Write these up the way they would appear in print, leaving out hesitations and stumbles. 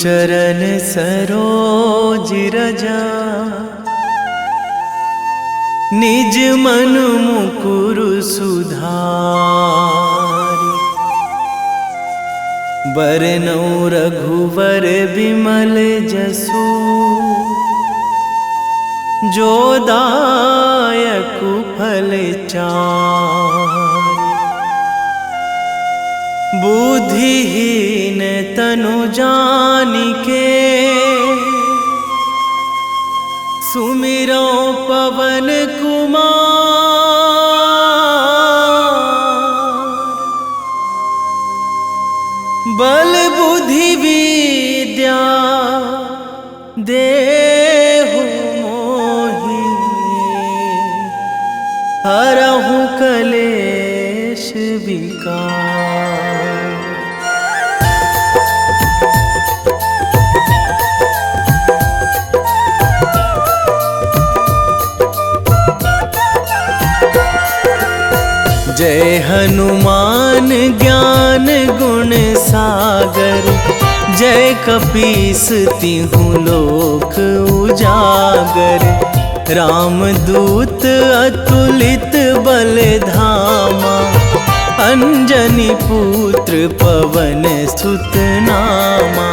चरण सरोज रजा, निज मन मुकुर सुधारि। बरनौ रघुवर बिमल जसु, जो दायक फल चारि। बुद्धिहीन तनु जानिके, सुमिरो पवन कुमार। बल बुद्धि विद्या देहु मोहि, हरहु कलेश विकार। जय हनुमान ज्ञान गुण सागर, जय कपीस तिहुँ लोक उजागर। रामदूत अतुलित बल धामा, अंजनी पुत्र पवन सुत नामा।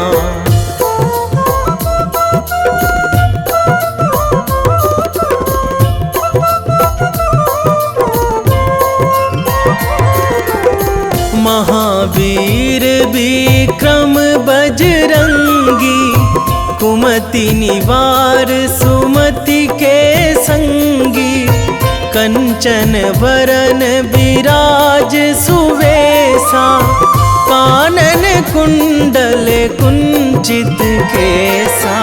महावीर विक्रम बजरंगी, कुमति निवार सुमति के संगी। कंचन वरन विराज सुवेशा, कानन कुंडल कुंचित केसा।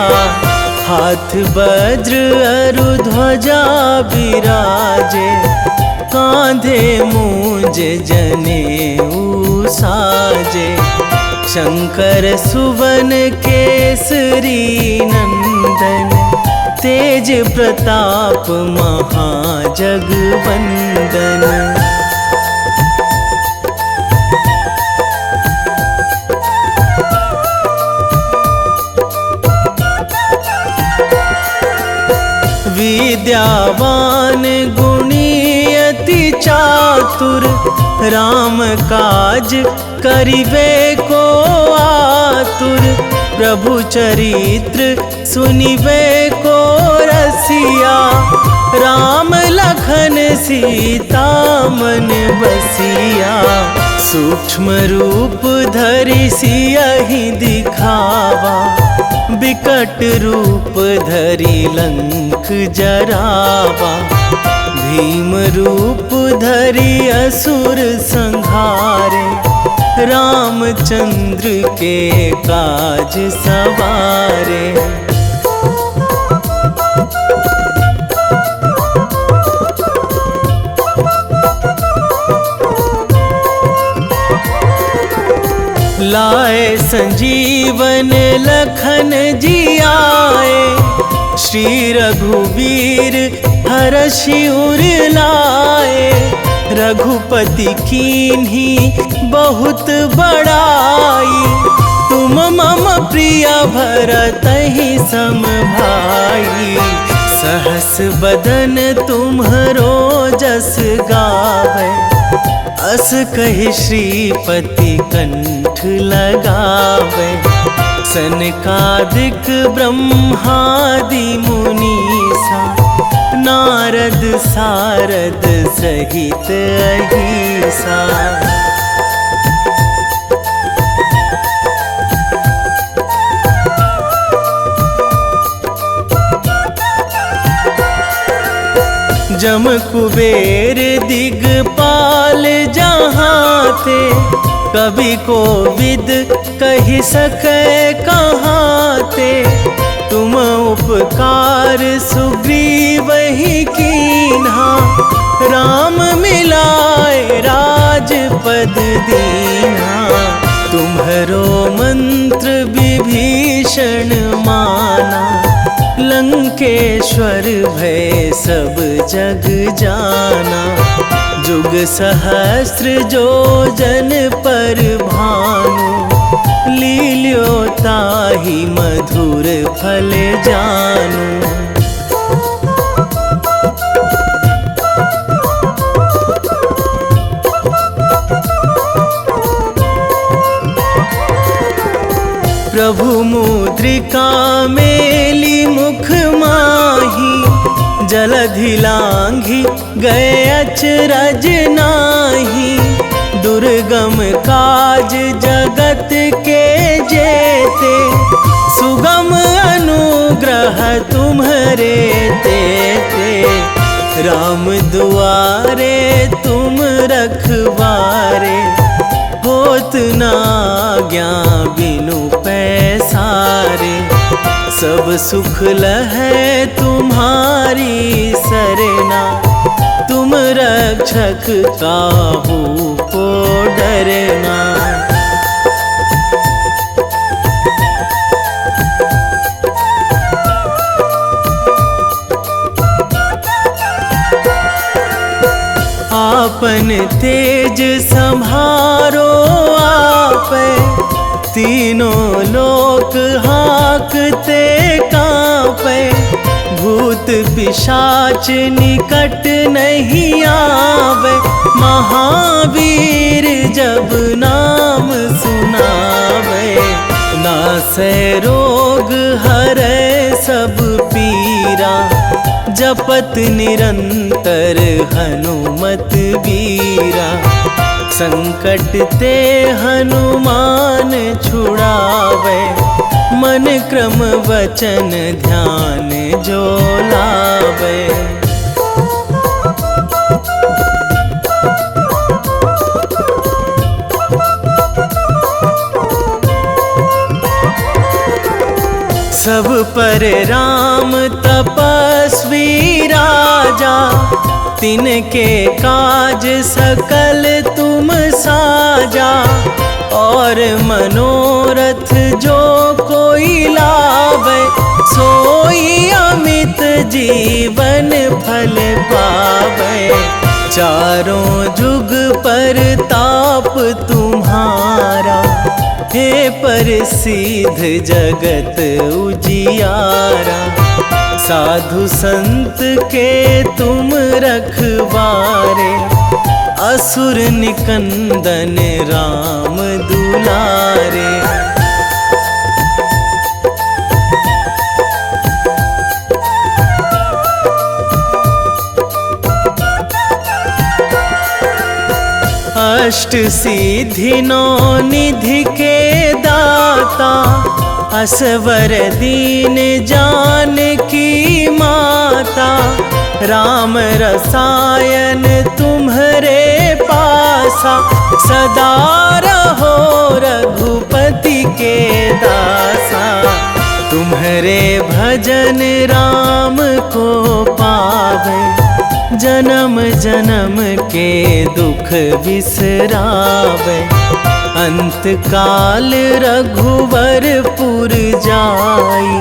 हाथ वज्र अरु ध्वजा बिराजे, कांधे मूंज जनेऊ साजे। शंकर सुवन केसरी नंदन, तेज प्रताप महाजगवंदन। विद्यावान गुणी अति चातुर, राम काज करिबे को आतुर। प्रभु चरित्र सुनिबे को रसिया, राम लखन सीता मन बसिया। सूक्ष्म रूप धरि सियहि दिखावा, बिकट रूप धरि लंक जरावा। भीम रूप धरि असुर संहारे, रामचंद्र के काज सवारे। लाए संजीवन लखन जियाए, श्री रघुवीर हरषि उर लाए। रघुपति कीन्ही बहुत बड़ाई, तुम मम प्रिय भरतहि सम भाई। सहस बदन तुम्हरो जस गावै, अस कहि श्रीपति कंठ लगावै। सनकादिक ब्रह्मादि मुनीसा, नारद सारद सहित अहिसा। जम कुबेर दिगपाल जहाँ थे, कवि कोविद कहि सकै कहाँ ते। तुम उपकार सुग्रीवहि कीन्हा, राम मिलाए राजपद दीन्हा। तुम्हरो मंत्र विभीषण माना, लंकेश्वर भय सब जग जाना। जुग सहस्र जो जन पर भानु, लील्यो ताहि मधुर फल जानू। प्रभु मुद्रिका मेली मुख माही, जलधि लांघी गए अचरज नाही। दुर्गम काज जगत के जेते, सुगम अनुग्रह तुम्हरे तेते। राम दुआरे तुम रखवारे, होत ना आज्ञा बिनु पैसारे। सब सुख लहै तुम्हारी सरना, तुम रक्षक काहू को डरना। आपन तेज संभारो आपै, तीनों लोक हाकते कांपै। भूत पिशाच निकट नहीं आवे, महावीर जब नाम सुनावे। नासै रोग हरै सब पीरा, जपत निरंतर हनुमत बीरा। संकट ते हनुमान छुड़ावे, मन क्रम वचन ध्यान जो लावे। सब पर राम तपस्वी राजा, तिनके काज सकल तुम साजा। और मनोरथ जो कोई लावे, सोई अमित जीवन फल पावे। चारों जुग पर ताप तुम्हारा, हे प्रसिद्ध जगत उजियारा। साधु संत के तुम रखवारे, असुर निकंदन राम दुलारे। अष्ट सिद्धि नौ निधि के दाता, असवर दीन जानकी माता। राम रसायन तुम्हरे पासा, सदा रहो रघुपति के दासा। तुम्हरे भजन राम को पावे, जन्म जन्म के दुख बिसरावे। अंत काल रघुवरपुर जाई,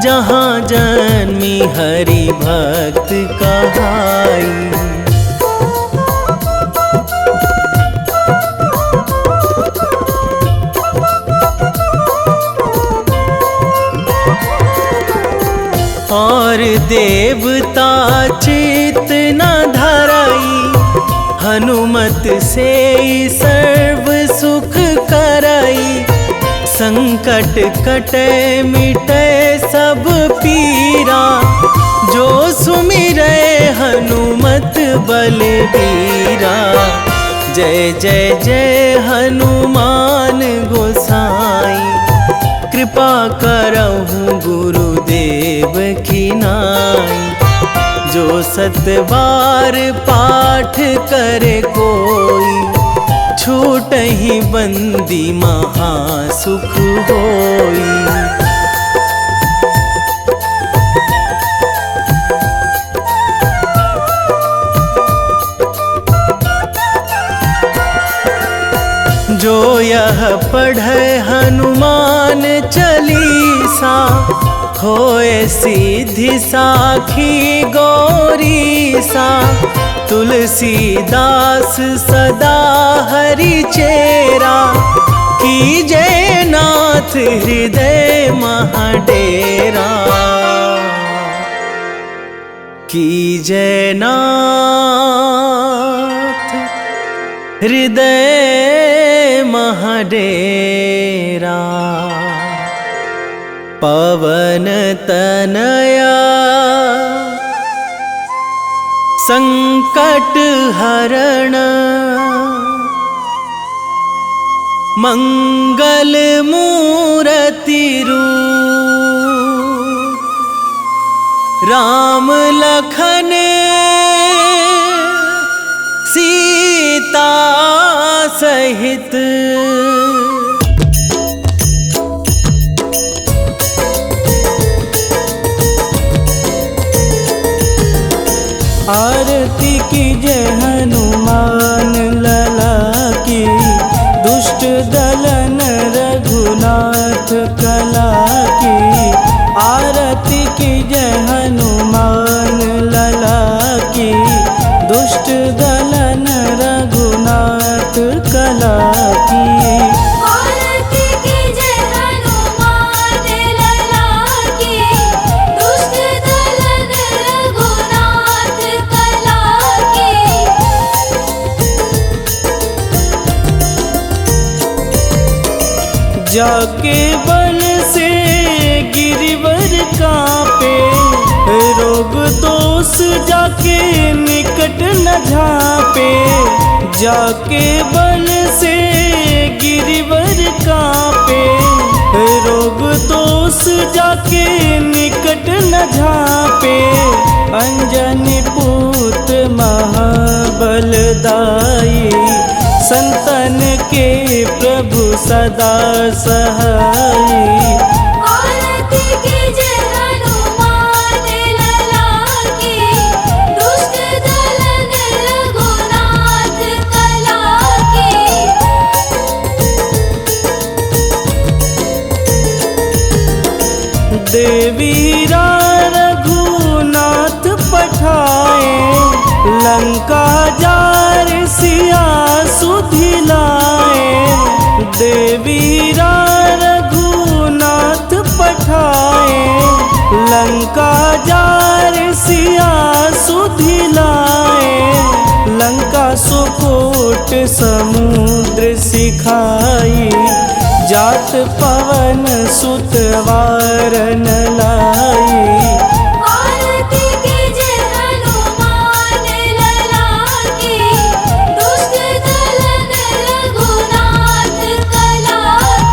जहाँ जन्मी हरि भक्त कहाई। और देवता चित न धराई, हनुमत से सर्व सुख कराई। संकट कटे मिटे सब पीरा, जो सुमिरै हनुमत बलबीरा। जय जय जय हनुमान गोसाई, कृपा करहु गुरुदेव की नाई। जो सतबार पाठ करे कोई, छूटहि बंदी महासुख होई। जो यह पढ़े हनुमान चालीसा, होए सिद्धि साखी गौरीसा। तुलसीदास सदा हरि चेरा, कीजे नाथ हृदय महाडेरा, कीजे नाथ हृदय महाडेरा। पवन तनया संकट हरण, मंगल मूर्ति रूप, राम लखन सीता सहित। आरती कीजे हनुमान लला की, दुष्ट दलन रघुनाथ कला की। आरती कीजे हनुमान लला की, दुष्ट दलन रघुनाथ कला की। आरती कीजे हनुमान लला की, दुष्ट दलन रघुनाथ कला की। जाके बल से गिरिवर कांपे, रोग दोष जाके निकट न झापे। जाके बल से गिरिवर कांपे, रोग दोष जाके निकट न झापे। अंजनी पूत महाबलदाई, संतन के प्रभु सदा सहाई। आरती कीजे हनुमान लला की, दुष्ट दलन रघुनाथ कला की। देवीरा रघुनाथ पठाए, लंका जार सिया सुधिलाए। देवीरा रघुनाथ पठाए, लंका जार सिया सुधिलाए। लंका सुकोट समुद्र सिखाई, जात पवन सुत वारन लाई। आरती कीजे हनुमान लला की, दुष्ट दलन रघुनाथ कला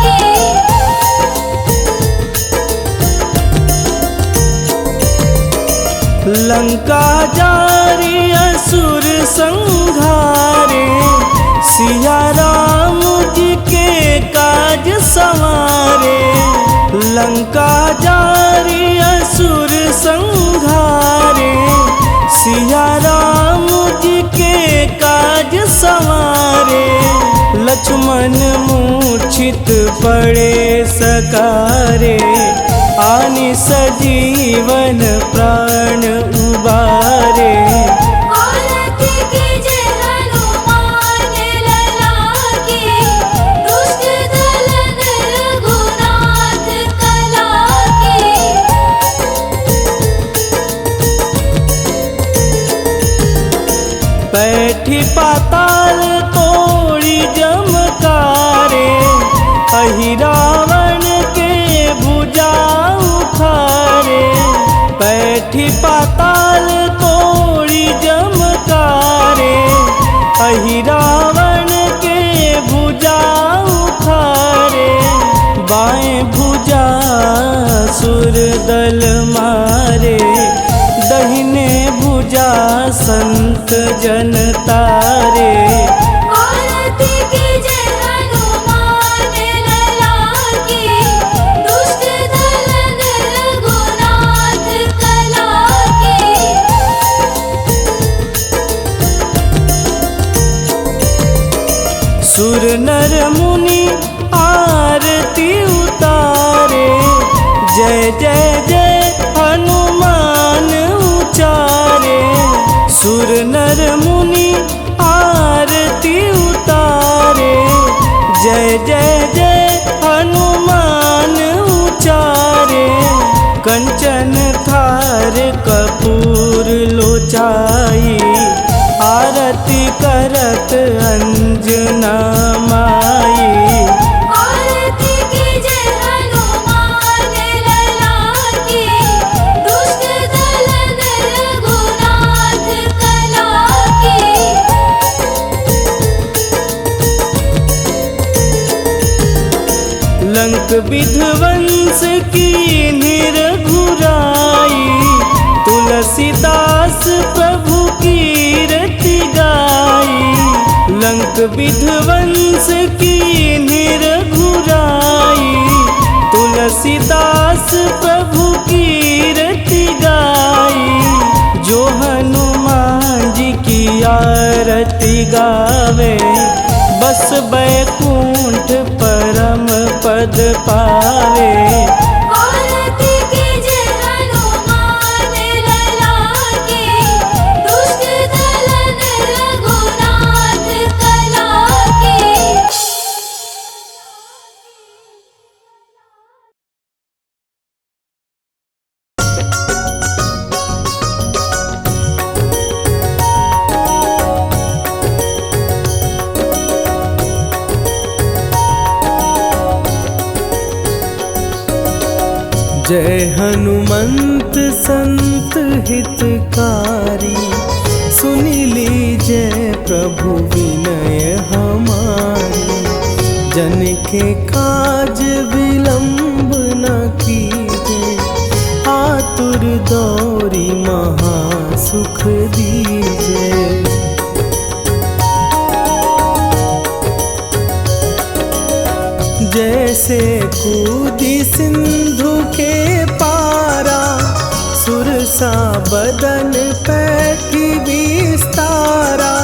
की। लंका जारी असुर संघारे, सिया राम जी के काज संवारे। लंका जारी असुर संघारे, सिया राम जी के काज संवारे। लक्ष्मण मूर्छित पड़े सकारे, आनि सजीवन प्राण उबारे। आरती कीजे हनुमान लला की, दुष्ट दलन रघुनाथ कला की। बैठी पाताल तोड़ी जमकारे, अहि रावण के भुजा उखारे। बैठी पाताल तोड़ी जमकारे, अहि रावण के भुजा उखारे। बाएं भुजा सुर दल मारे, दहिने भुजा संत जन तारे। आरती कीजे हनुमान लला की, दुष्ट दलन रघुनाथ कला की। सुर नर मुनि आरती उतारे, जय जय जय हनुमान उचारे। सुर नर मुनि आरती उतारे, जय जय जय हनुमान उचारे, कंचन थार कपूर लोचाई, आरती करत अंजना माई। आरती कीजे हनुमान लला की, दुष्ट दलन रघुनाथ कला की। लंक विध्वंस की निरघुराई, तुलसीदास प्रभु कीरति गाई। लंक विध्वंस की निरघुराई, तुलसीदास प्रभु कीरति गाई। जो हनुमान जी की आरती गावे, बस बैकुंठ परम पद पावे। आरती कीजे हनुमान लला की, दुष्ट दलन रघुनाथ कला की। जय हनुमंत संत हितकारी, सुनि लीजय प्रभु विनय हमारी। जन के काज विलंब न कीजे, आतुर दौरी महा सुख दीजे। जैसे कूदी सिंधु के पारा, सुरसा बदन पैठी विस्तारा।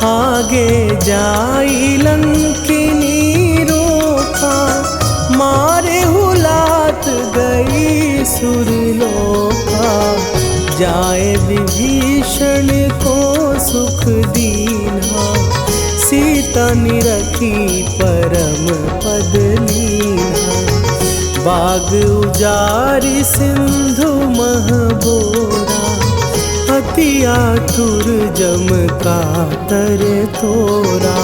आगे जाई लंकिनी रोका, मारे हुलात गई सुरलोका। जाए विभीषण को सुख दीना, सीता निरखी परम पद लीना। बाग उजारि सिंधु महबोरा, अति आतुर जम कातर तोरा।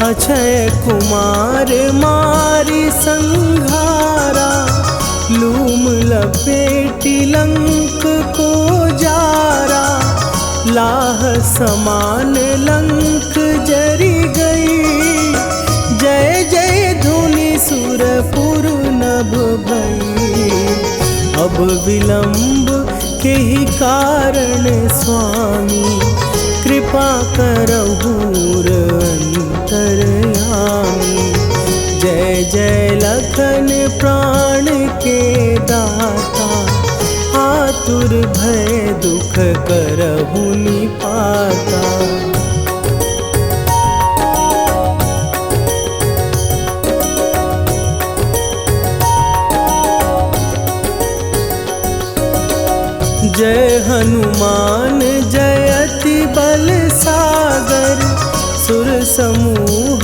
अक्षय कुमार मारी संघारा, लूम लपेटी लंक को जारा। लाह समान लंक जरी गई, जय जय धुनि सुरपुर नभ भई। अब विलंब के ही कारण स्वामी, कृपा करहु अंतरयामी। जय जय लखन प्राण के दाता, आतुर भय दुख करहु निपाता। जय हनुमान जयति बल सागर, सुर समूह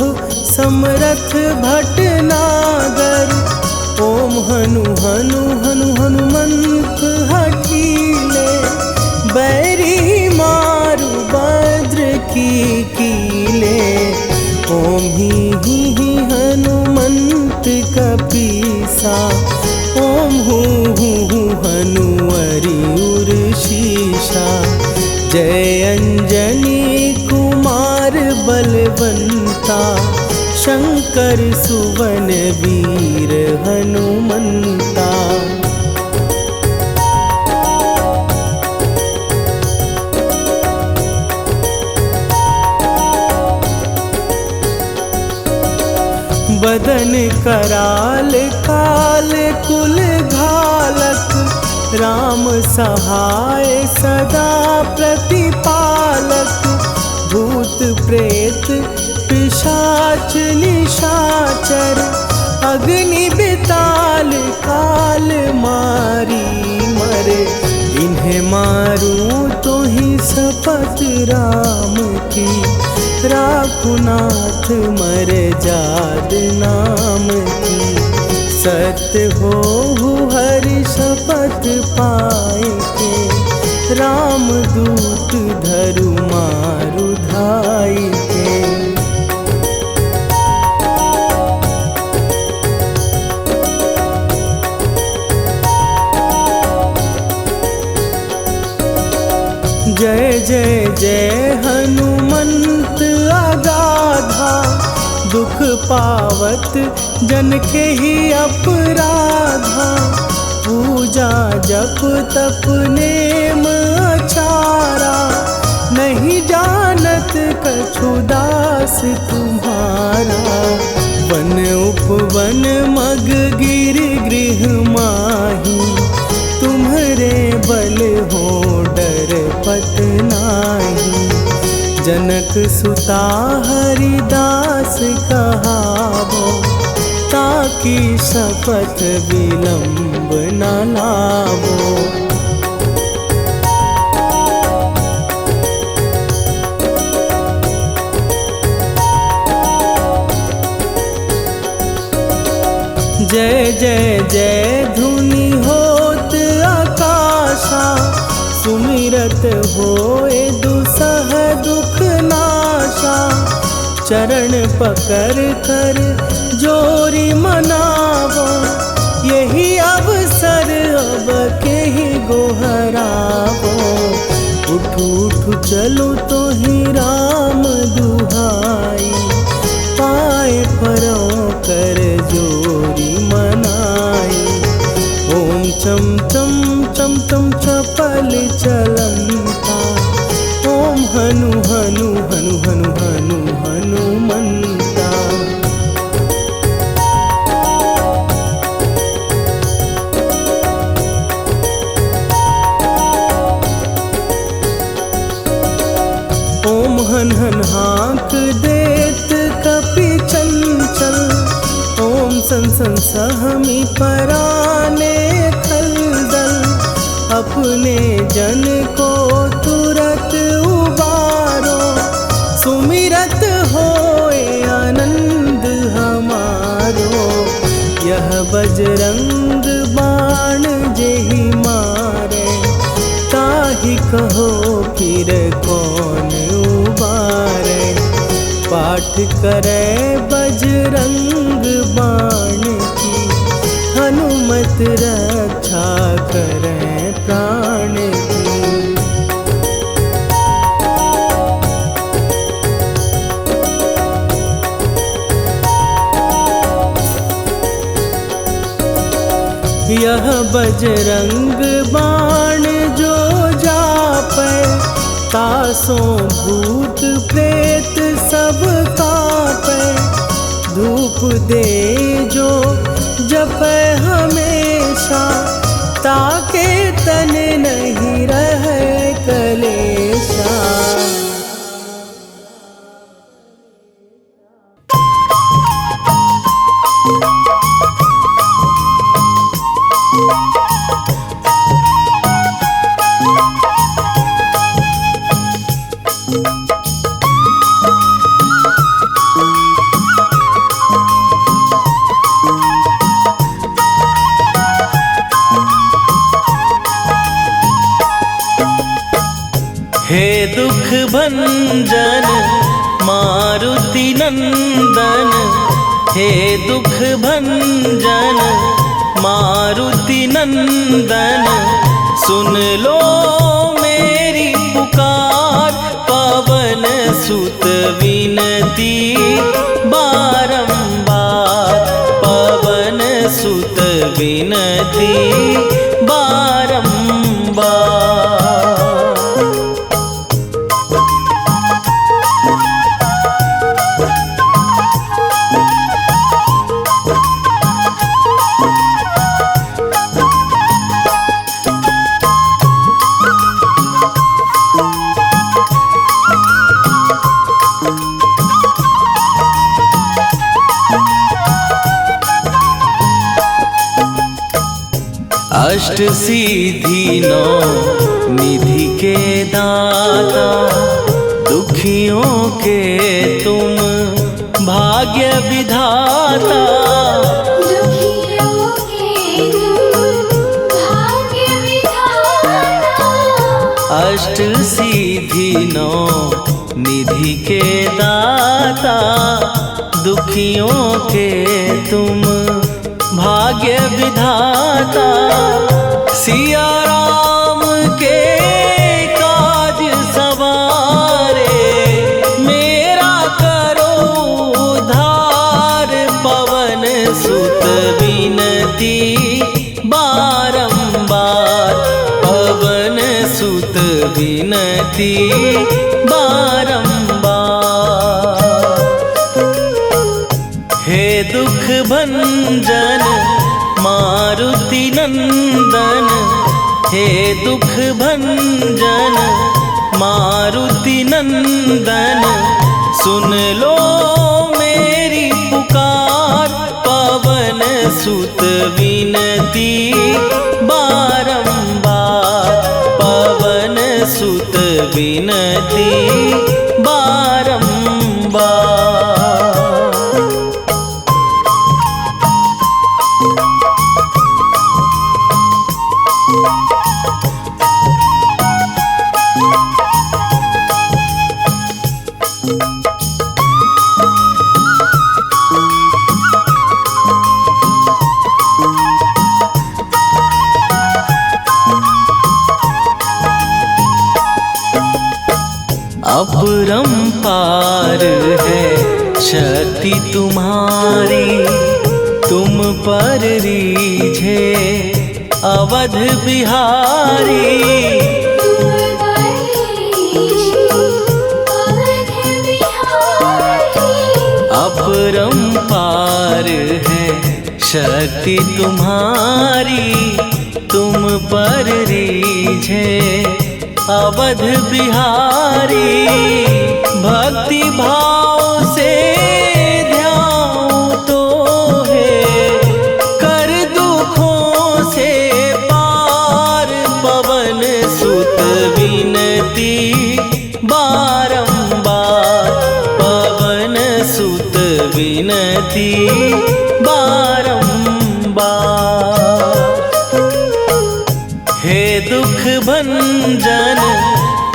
समरथ भटनागर। ओम हनु हनु हनु हनुमंत हठीले, बैरी मारु भद्र की कीले। ओम ही हनुमंत कपीसा, ओम हूँ हनुमरि उर्शीषा। जय अंजनी कुमार बलवंता, शंकर सुवन वीर हनुमंता। बदन कराल काल कुल घालक, राम सहाय सदा प्रतिपालक। भूत प्रेत पिशाच निशाचर, अग्नि बिताल काल मारी मरे, इन्हें मारूं तो ही शपथ राम की, राखुनाथ मरे जाद नाम की। सत्य हो हरि शपथ पाए के, राम दूत धरु मारु धाई के। जय जय जय हनुमंत अगाधा, दुख पावत जन के ही अपराधा। पूजा जप तप नेम अचारा, नहीं जानत कछु दास तुम्हारा। वन उपवन मग गिर गृह माही, तुम्हारे बल हो डर पत नाही। जनक सुता हरिदास कहावो, ताकि शपथ विलंब न लावो। जय जय जय धुनि होत आकाशा, सुमिरत होए दुसह दुख नाशा। चरण पकड़ कर जोरी मनावो, यही अवसर अब के ही गोहरावो। उठू उठू चलो तो ही राम दुहाई, पाए परों कर जोरी मनाई। ओम चम चम चम चम चपल चलंता, ओम हनु हनु हनु हनु हनु हनुमंता। ओम हन हन हाँक देत कपि चंचल, ओम सन सन सहमी पराने खलदल। अपने जन को तुरत उबारो, सुमिरत होए आनंद हमारो। यह बजरंग बाण जेहि मारे, ताहि कहो फिर कौन उबारे। पाठ करे बजरंग बाण की, हनुमत रक्षा करे प्राण की। यह बजरंग बाण जो जापै, तासों भूत प्रेत सब कापै। धूप दे जो जपै हमेशा, ताके तन नहीं रहे कलेशा। हे दुख भंजन मारुति नंदन, हे दुख भंजन मारुति नंदन। सुन लो मेरी पुकार, पवन सुत विनती बारंबार। पवन सुत विनती बारंबार। अष्ट सिद्धि नौ निधि के दाता, दुखियों के तुम भाग्य विधाता। दुखियों के तुम भाग्य विधाता। अष्ट सिद्धि नौ निधि के दाता, दुखियों के तुम भाग्य विधाता। सिया राम के काज सवारे, मेरा करो उद्धार। पवन सुत विनती बारंबार, पवन सुत विनती बारंबार। हे दुख भंजन मारुति नंदन, हे दुख भंजन मारुति नंदन। सुन लो मेरी पुकार, पवन सुत विनती बारंबार, पवन सुत विनती बारंबार। अपरंपार है शक्ति तुम्हारी, तुम पर रीझे अवध बिहारी। अपरंपार है शक्ति तुम्हारी, तुम पर रीझे अवध बिहारी। भक्ति भाव से ध्यान तो है, कर दुखों से पार। पवन सुत विनती बारंबार, पवन सुत विनती बारंबार। हे दुख भंजन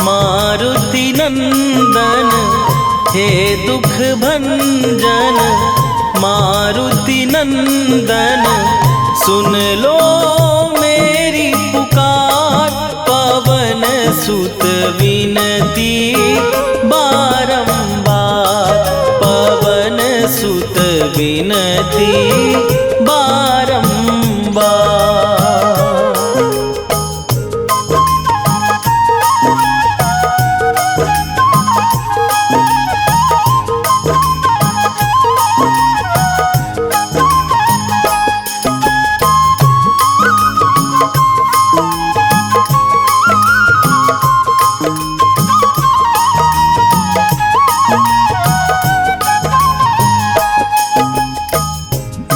मारुति नंदन, हे दुख भंजन मारुति नंदन। सुन लो मेरी पुकार, पवन सुत विनती बारंबार, पवन सुत विनती बारंबार।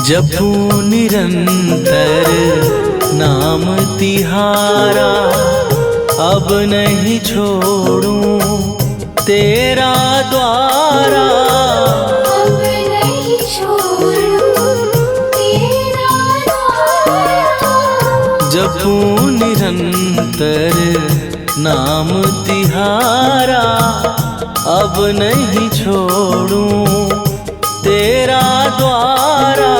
जपू निरंतर नाम तिहारा, अब नहीं छोड़ूं तेरा द्वारा। अब नहीं छोड़ूं तेरा द्वारा। जपू निरंतर नाम तिहारा, अब नहीं छोड़ूं तेरा द्वारा।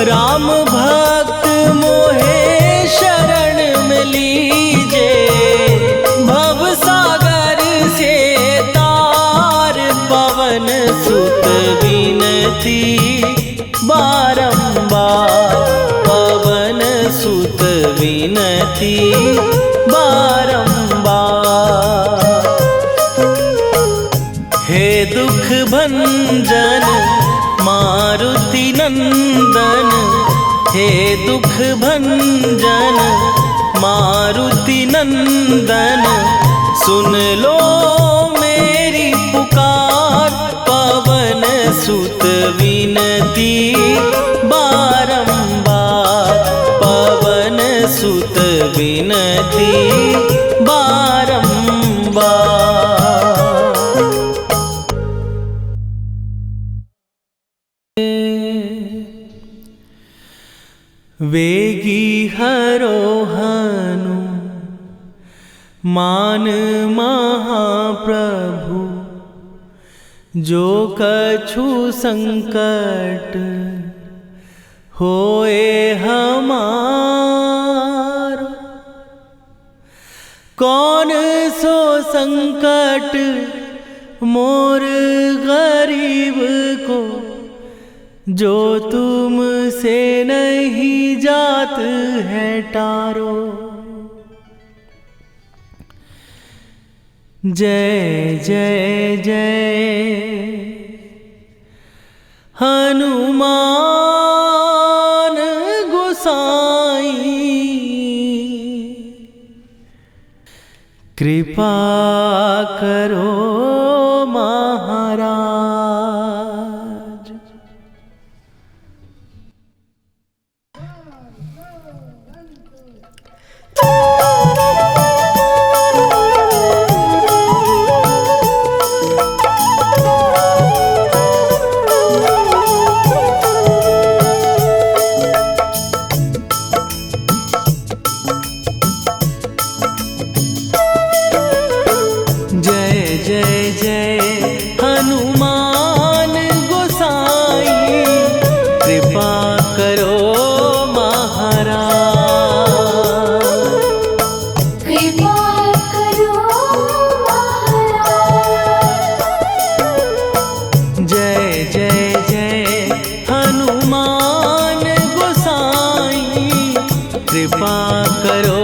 राम भक्त मोहे शरण में लीजे, भव सागर से तार। पवन सुत विनती बारंबार, पवन सुत विनती बारंबार। हे दुख भंजन मारुति नंदन, हे दुख भंजन मारुति नंदन। सुन लो मेरी पुकार, पवन सुत विनती बारंबार, पवन वेगी हरोहनु मान महाप्रभु, जो कछु संकट होए हमारो। कौन सो संकट मोर गरीब को, जो तुमसे नहीं जात है टारो। जय जय जय हनुमान गोसाई, कृपा करो महाराज। कृपा करो महाराज, कृपा करो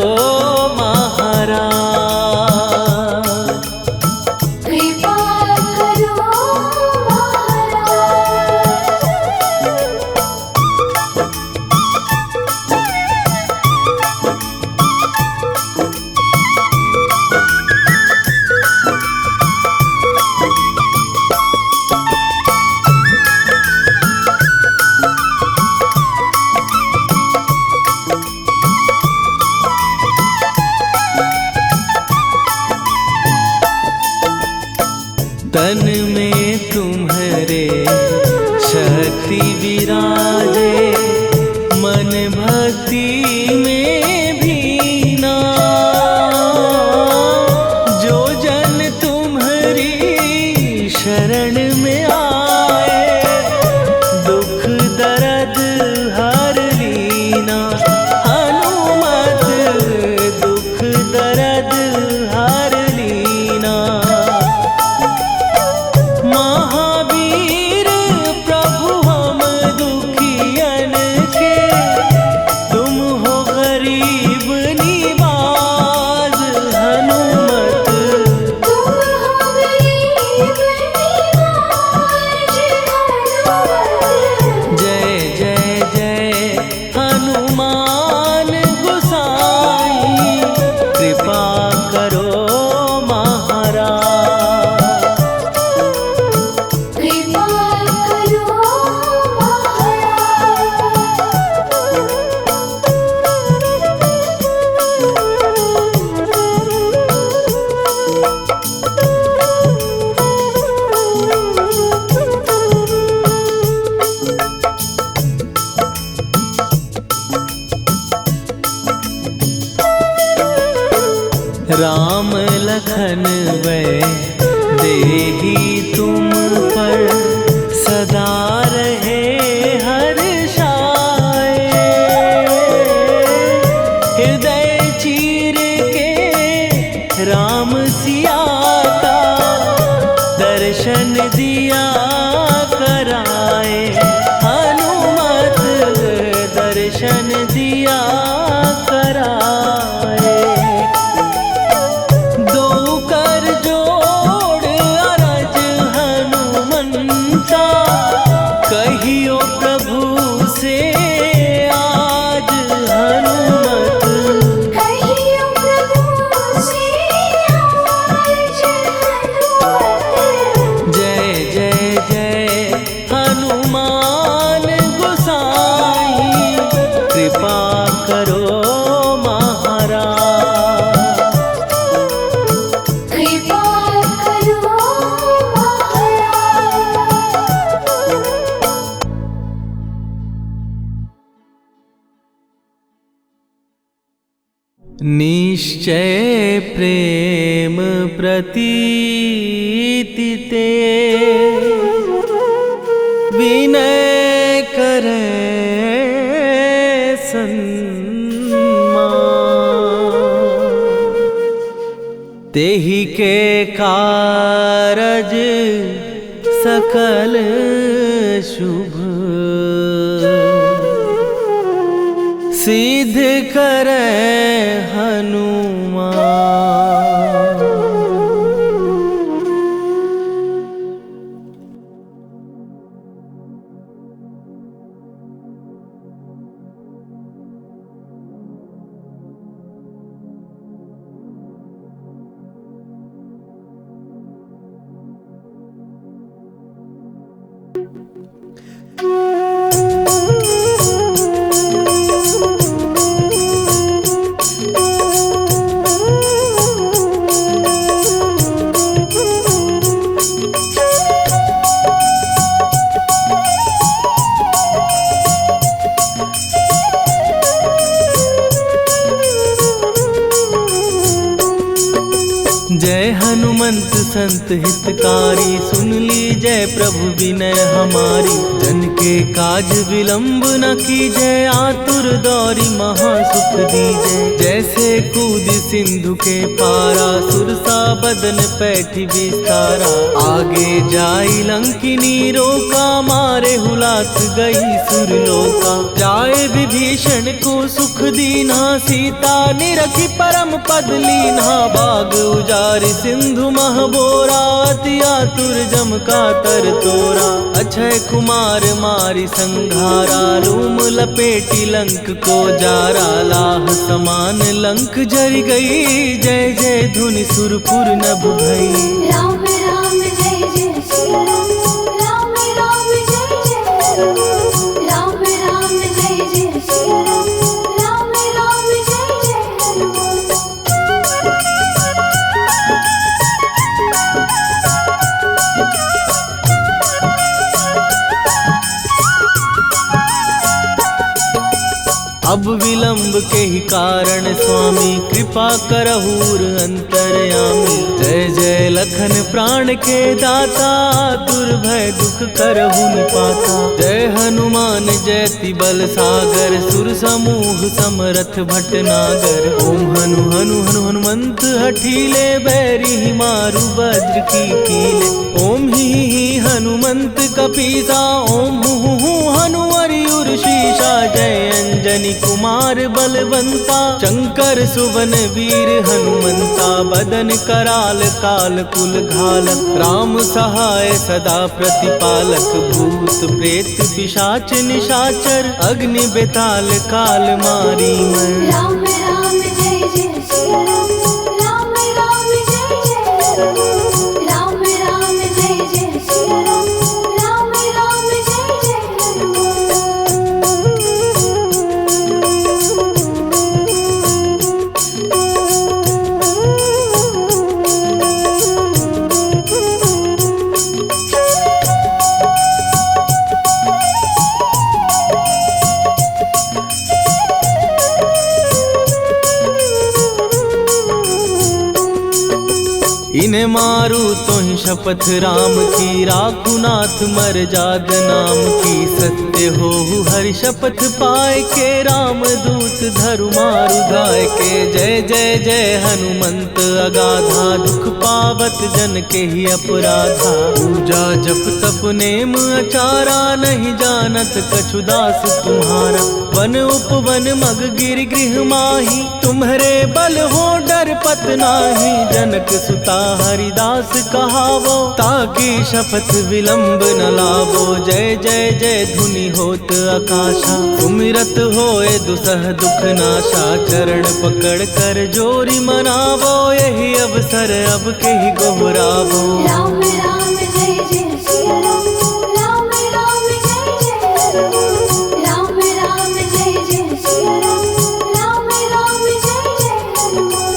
तन में तुम्हारे शक्ति विराजे, मन भक्ति में भीना। जो जन तुम्हारी शरण में आए, दुख दर्द हर लीना। हनुमत दुख दर्द हर लीना। महावीर प्रभु हम दुखियन के, तुम हो गरीब निवाज। हनुमत तुम हो गरीब निवाज। जय जय जय हनुमान गोसाई, कृपा करो महाराज। कृपा करो राम लखन वै देही तुम पर, सदा रहे हर्षाए। हृदय चीर के राम सिया का, दर्शन दिया कराए। हनुमत दर्शन दिया कराए। दो कर जोड़ अरज हनुमंता, कही निश्चय प्रेम प्रतीति ते विनय करे सन्मान। तेहि के कारज सकल शुभ सिद्ध करे हनुमान। जय हनुमंत संत हितकारी, सुन ली जय प्रभु विनय हमारी। जन के काज विलंब न कीजय, आतुर दौरी महासुख दीजय। जैसे कूद सिंधु के पारा, सुरसा बदन पैठी विस्तारा। आगे जाई लंकिनी रोका, मारे हुलास गई सुरलोका। जाए विभीषण को सुख दीना, सीता निरखी परम पद लीना। बाग उजारि सिंधु महबोरा, अति आतुर जम का तर तोरा। अक्षय कुमार मारि संघारा, रूम लपेटी लंक को जारा। लाह समान लंक जरि गई, जय जय धुनि सुरपुर नभ भई। राम राम जय जय सिया राम, राम राम जय जय हनुमान। राम राम जय जय सिया राम, राम राम जय जय हनुमान। अब विलंब के ही कारण स्वामी, कृपा करहूर अंतरयामी। जय जय लखन प्राण के दाता, दुर्भय दुख करहु निपाता। जय हनुमान जयति बल सागर, सुर समूह समरथ भटनागर। ओम हनु हनु हनु हनुमंत हठीले, बैरी मारु वज्र की कीले। ओम ही हनुमंत कपीसा, ओम हु हनुमरि शीशा। जय अंजनी कुमार बलवंता, शंकर सुवन वीर हनुमंता। बदन कराल काल कुल घालक, राम सहाय सदा प्रतिपालक। भूत प्रेत पिशाच निशाचर, अग्नि बेताल काल मारी मैं। राम राम जय जय सिया राम, राम राम जय जय हनुमान। राम राम जय जय सिया राम, राम राम जय जय हनुमान। इन्हें मारू तो ही शपथ राम की, राखू नाथ मर जाद नाम की। सत्य हो हरि शपथ पाए के, राम दूत धरु मारु धाय के। जय जय जय हनुमंत अगाधा, दुख पावत जन के ही अपराधा। पूजा जप तप नेम अचारा, नहीं जानत कछु दास तुम्हारा। वन उपवन मग गिर गृह माही, तुम्हारे बल हो डर पत नाही। जनक सुता हरिदास कहावो, ताकि शपथ विलंब न लावो। जय जय जय धुनि होत आकाशा, सुमिरत होए दुसह दुख नाशा। चरण पकड़ कर जोरी मनावो, यही अवसर अब के ही गोहरावो। राम राम जय जय सिया राम, राम राम जय जय हनुमान। राम राम जय जय सिया राम, राम राम जय जय हनुमान।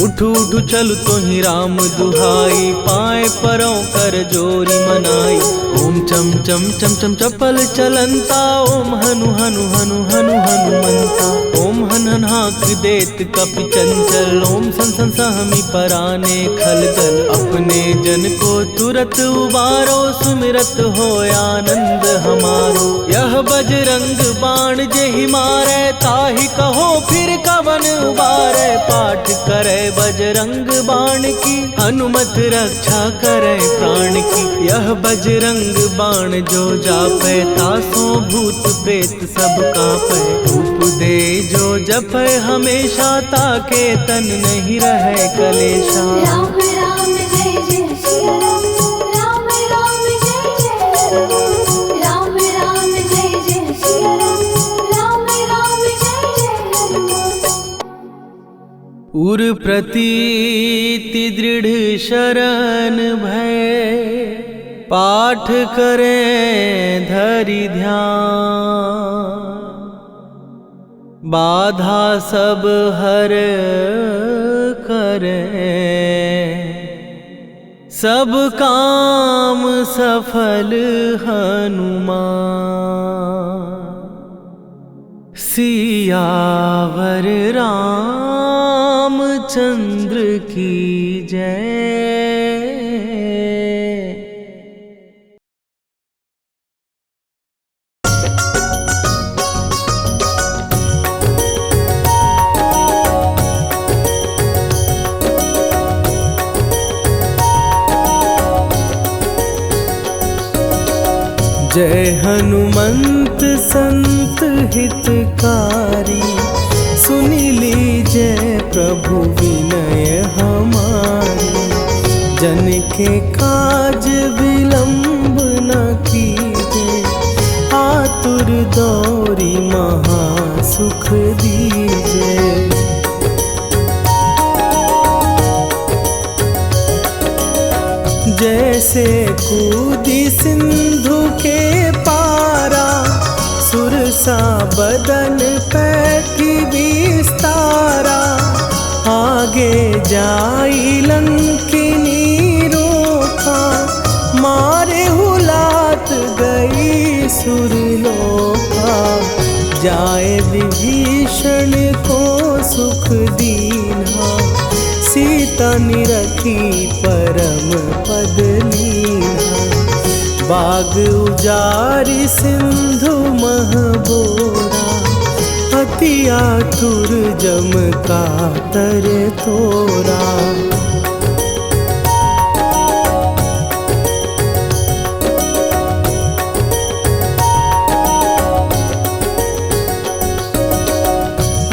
उठ उठ उठु चलु तोहि राम दुहाई, पाए परों कर जोरी मनाई। ओम चम चम चम चम चपल चलंता, ओम हनु हनु हनु हनु हनुमंता। ओम हन हन हाक देत कपि चंचल, ओम सन सन सहमी पराने खलदल। अपने जन को तुरत उबारो, सुमिरत हो आनंद हमारो। यह बजरंग बाण जेहि मारै, ताहि कहो फिर कवन उबारै। पाठ करे बजरंग बाण की, हनुमत रक्षा करे प्राण की। यह बजरंग बाण जो जापै, तासो भूत प्रेत सब कापै। धूप दे जो जपै हमेशा, ताके तन नहीं रहे कलेशा। राम राम जय जय सिया राम, राम राम जय जय राम। राम राम जय जय सिया राम, राम राम जय जय राम। उर प्रतीति दृढ़ शरण भय, पाठ करें धरि ध्यान। बाधा सब हर करें, सब काम सफल हनुमान। सियावर रामचंद्र की जय। जय हनुमंत संत हितकारी, सुनि लीजय प्रभु विनय हमारी। जन के काज विलंब न कीजे, आतुर दौरी महा सुख दीजे। जैसे कूदी सिंधु के पारा, सुरसा बदन पैठी विस्तारा। आगे जाई लंकिनी रोका, मारे हुलात गई सुरलोका। जाए विभीषण को सुख दीना, सीता निरखी परम पद लीना। बाग उजारि सिंधु महबोरा, अति आतुर जम कातर तोरा।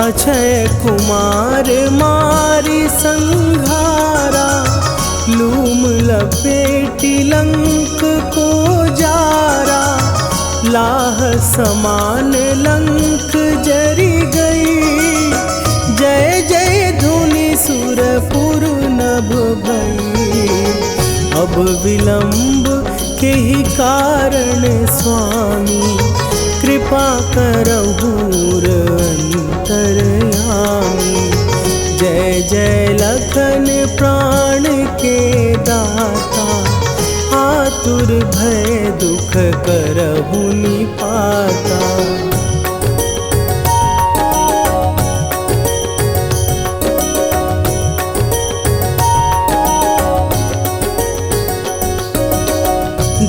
अक्षय कुमार मारी संघारा, लूम लपेटी लंक को जारा। लाह समान लंक जरी गई, जय जय धुनि सुरपुर नभ भई। अब विलंब के ही कारण स्वामी, कृपा करहु अंतरयामी। जय जय लखन प्राण के दाता, आतुर भय दुख करहु निपाता।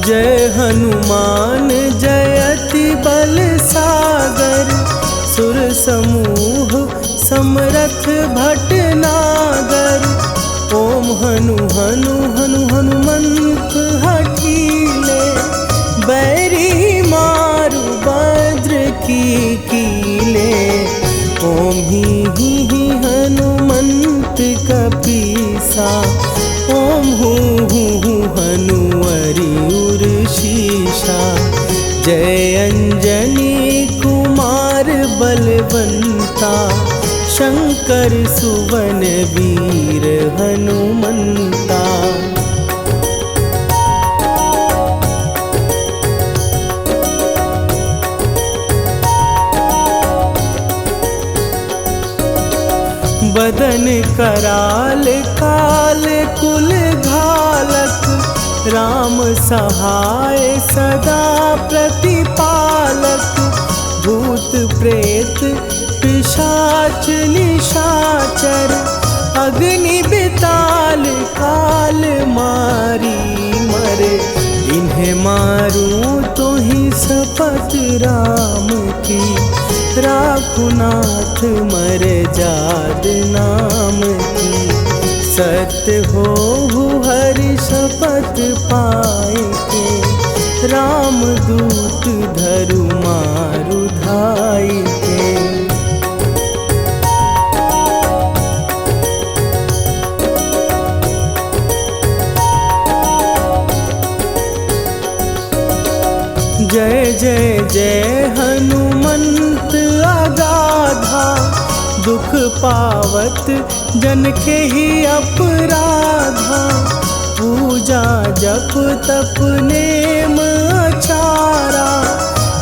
जय हनुमान जयति बल सागर, सुर समूह समरथ भटनागर। ओम हनु हनु हनु हनुमंत हठीले, बैरी मारु भद्र की कीले। ओम ही हनुमंत कपीसा, ओम हूँ हनुवरि उर शीशा। जय अंजनी कुमार बलवंता, शंकर सुवन वीर हनुमंता। बदन कराल काल कुल घालक, राम सहाय सदा प्रतिपालक। भूत प्रेत पिशाच निशाचर, अग्नि बिताल काल मारी मरे। इन्हें मारूं तो ही शपथ राम की, राखूं नाथ मर्याद नाम की। सत्य हो हरि शपथ पाए के, राम दूत धरु मारु धाई के। जय जय जय हनुमंत अगाधा, दुख पावत जन के ही अपराधा। पूजा जप तप नेम आचारा,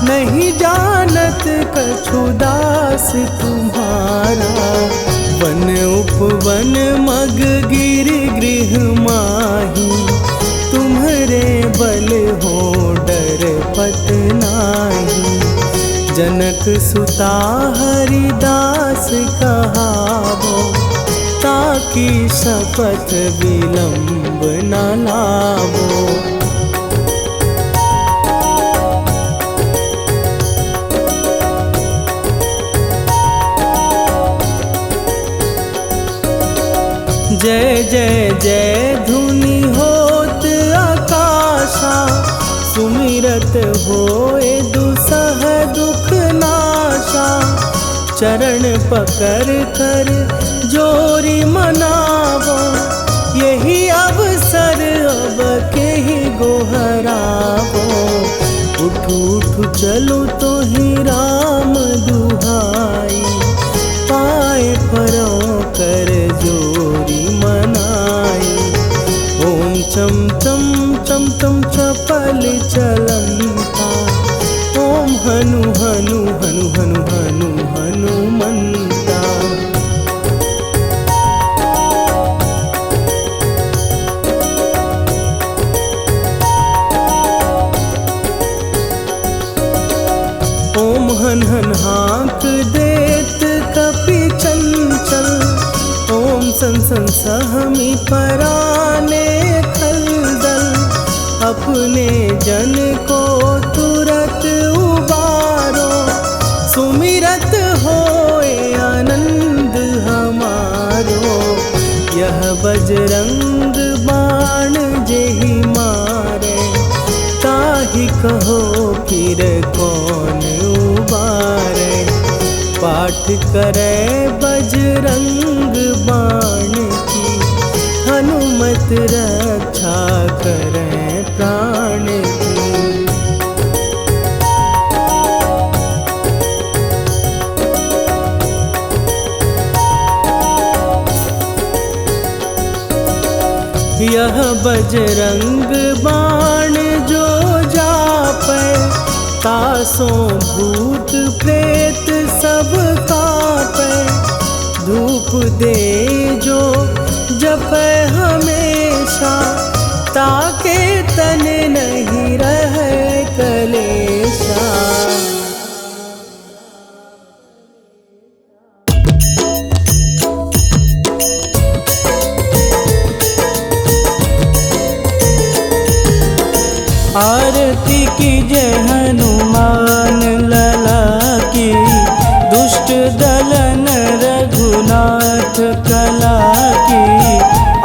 नहीं जानत कछु दास तुम्हारा। वन उपवन मग गिर गृह माही, तुम्हारे बल हो डर पत नाही। जनक सुता हरिदास कहावो, ताकि शपथ विलंब न लावो। जय जय जय धुनि होत आकाशा, सुमिरत होए दुसह दुख नाशा। चरण पकड़ कर जोरी मनावो, यही अवसर अब के ही गोहरावो। उठू उठू चलो तो ही राम दुहाई, पाए परों कर जोरी मनाई। ओम चम चम चम चम चपल चलंता, ओम हनु हनु हनु हनु हनु हनुमंता। ओम हन हन हाँक देत कपि चंचल, ओम सन सन सहमी पराने खलदल। अपने जन को तुरत उबारो, सुमिरत होए आनंद हमारो। यह बजरंग बाण जेहि मारे, ताहि कहो फिर कौन उबारे। पाठ करे बजरंग बाण की, हनुमत रक्षा करे प्राण की। यह बजरंग बाण जो जापै, तासों भूत प्रेत सब कापै। धूप दे जो जपै हमेशा, ताके तन नहीं रहे कलेशा। आरती की जय हनुमान लला की, दुष्ट दलन रघुनाथ कला की।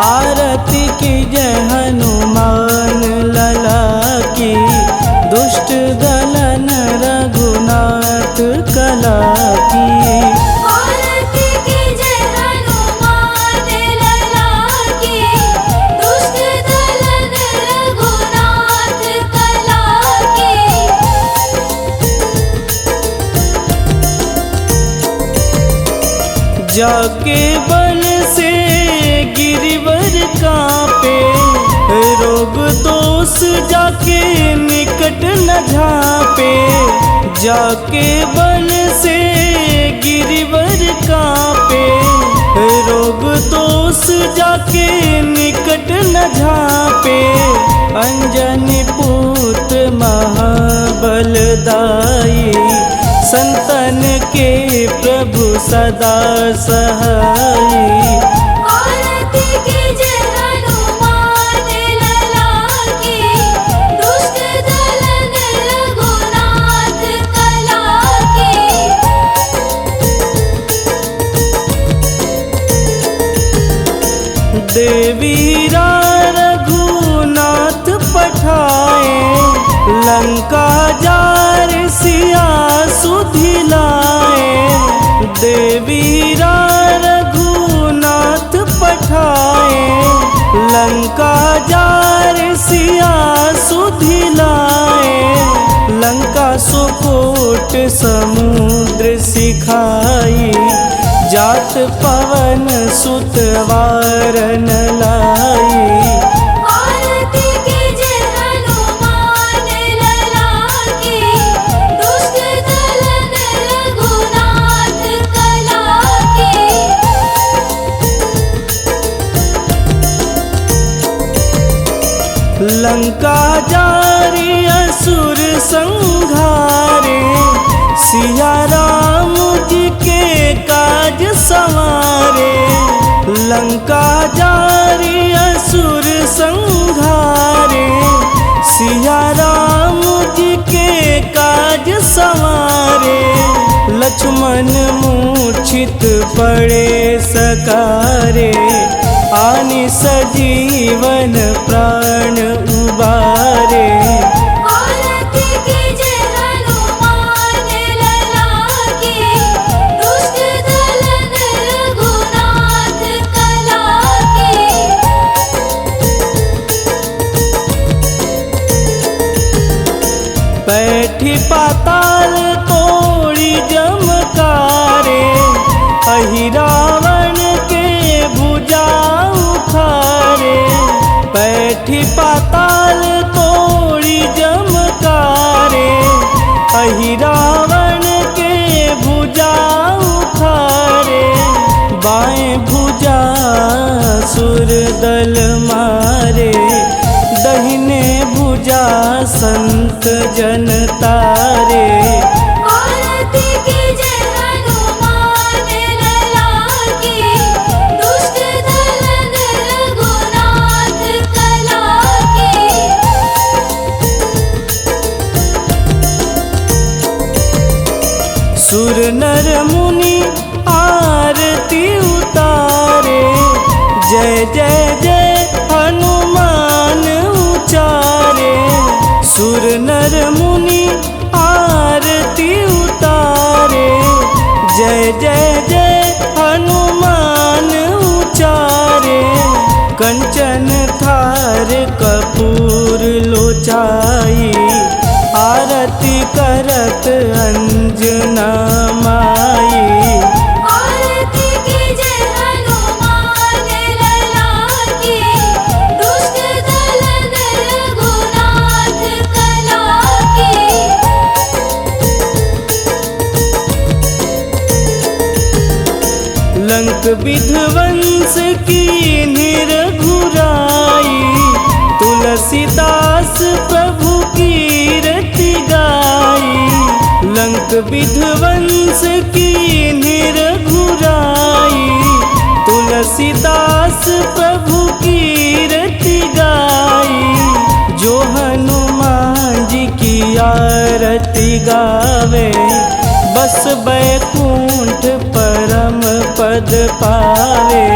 आरती की जय हनुमान लला की, दुष्ट दलन रघुनाथ कला की। आरती की जय हनुमान लला की, दुष्ट दलन रघुनाथ कला की। जाके बन से गिरिवर कांपे, रोग दोष जाके निकट न झापे। जाके बन से गिरिवर कांपे, दोष जाके निकट न झापे, अंजनी पूत महाबलदाई, संतन के प्रभु सदा सहाई। आरती कीजिए हनुमान लला की, दुष्ट दलन रघुनाथ कला की। देवीरा रघुनाथ पठाए, लंका जार सिया सुधिलाए। देवीरा रघुनाथ पठाए, लंका जार सिया सुधिलाए। लंका सुकोट समुद्र सिखाई, जात पवन सुत वारन लाई। आरती कीजिए हनुमान लला की, दुष्ट दलन रघुनाथ कला की। लंका जारी असुर संघारे, सिया राम जी के काज संवारे। लंका जारी असुर संघारे, सिया राम जी के काज संवारे। लक्ष्मण मूर्छित पड़े सकारे, आनि सजीवन प्राण उबारे। आरती कीजिए हनुमान लला की, दुष्ट दलन रघुनाथ कला की। बैठी पाताल तोड़ी जमकारे, अहिरावण के भुजा उखारे। बैठी पाताल तोड़ी जमकारे, अहिरावण के भुजा उखारे। बाएं भुजा सुर दल मारे, दहिने भुजा संत जन तारे। आरती कीजिए हनुमान लला की, दुष्ट दलन रघुनाथ कला की। सुर नर मुनि आरती उतारे, जय जय जय हनुमान उचारे। सुर नर मुनि आरती उतारे, जय जय जय हनुमान उचारे। कंचन थार कपूर लोचाई, आरती करत अंजना माई। आरती कीजिए हनुमान लला की, दुष्ट दलन रघुनाथ कला की। लंक विध्वंस की निरघुराई, तुलसीदास प्रभु कीरति गाई। लंक विध्वंस की निरघुराई, तुलसीदास प्रभु कीरति गाई। जो हनुमान जी की आरती गावे, बस बैकुंठ परम पद पावे।